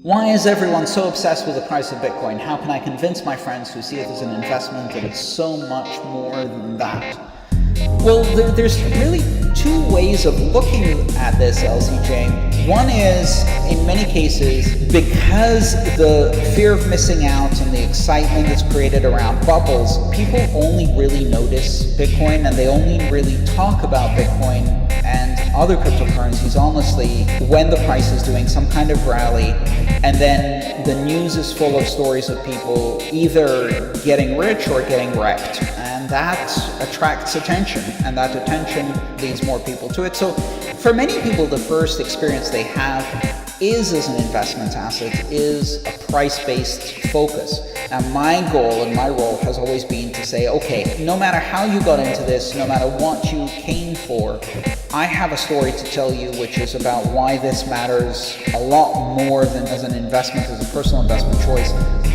Why is everyone so obsessed with the price of Bitcoin? How can I convince my friends who see it as an investment that it's so much more than that? Well, there's really two ways of looking at this, LCJ. One is, in many cases, because the fear of missing out and the excitement that's created around bubbles, people only really notice Bitcoin and they only really talk about Bitcoin and other cryptocurrencies, honestly, when the price is doing some kind of rally, and then the news is full of stories of people either getting rich or getting wrecked. And that attracts attention, and that attention leads more people to it. So for many people, the first experience they have is as an investment asset, is a price-based focus. And my goal and my role has always been to say, okay, no matter how you got into this, no matter what you came for, I have a story to tell you which is about why this matters a lot more than as an investment, as a personal investment choice,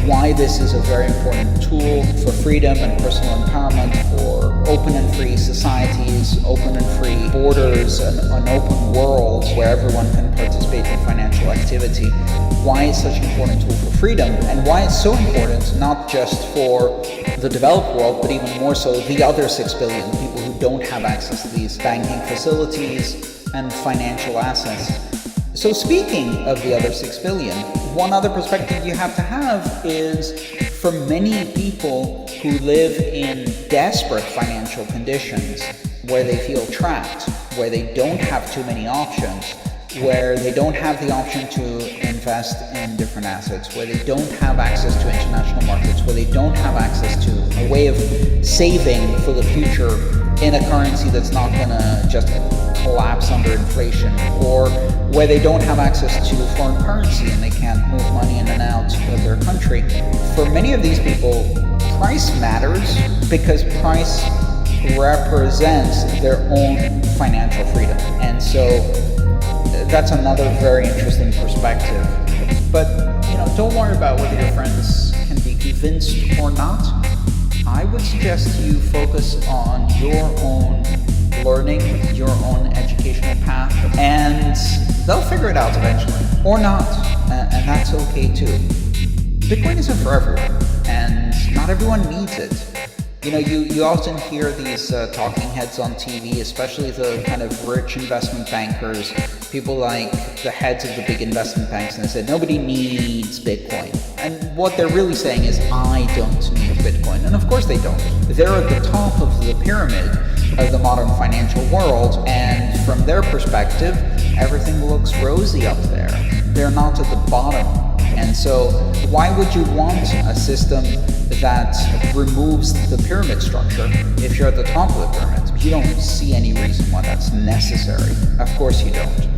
why this is a very important tool for freedom and personal empowerment, for open and free societies, open and free borders, an open world where everyone can participate in financial activity, why it's such an important tool for freedom, and why it's so important not just for the developed world, but even more so the other 6 billion people who don't have access to these banking facilities and financial assets. So speaking of the other 6 billion, one other perspective you have to have is, for many people who live in desperate financial conditions, where they feel trapped, where they don't have too many options, where they don't have the option to invest in different assets, where they don't have access to international markets, where they don't have access to a way of saving for the future in a currency that's not going to just collapse under inflation, or where they don't have access to foreign currency and they can't move money in and out of their country. For many of these people, price matters because price represents their own financial freedom. And so that's another very interesting perspective. But, don't worry about whether your friends can be convinced or not. I would suggest you focus on your own learning, your own educational path, and they'll figure it out eventually, or not, and that's okay too. Bitcoin isn't for everyone, and not everyone needs it. You often hear these talking heads on TV, especially the kind of rich investment bankers, people like the heads of the big investment banks, and they said, nobody needs Bitcoin. And what they're really saying is, I don't need Bitcoin. And of course they don't. They're at the top of the pyramid of the modern financial world, and from their perspective, everything looks rosy up there. They're not at the bottom. And so why would you want a system that removes the pyramid structure if you're at the top of the pyramid? You don't see any reason why that's necessary. Of course you don't.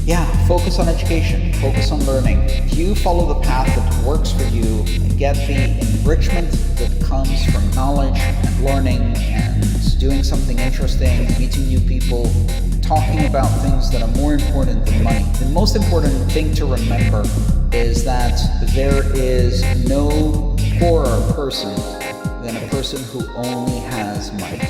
Yeah, focus on education, focus on learning. You follow the path that works for you, get the enrichment that comes from knowledge and learning and doing something interesting, meeting new people, talking about things that are more important than money. The most important thing to remember is that there is no poorer person than a person who only has money.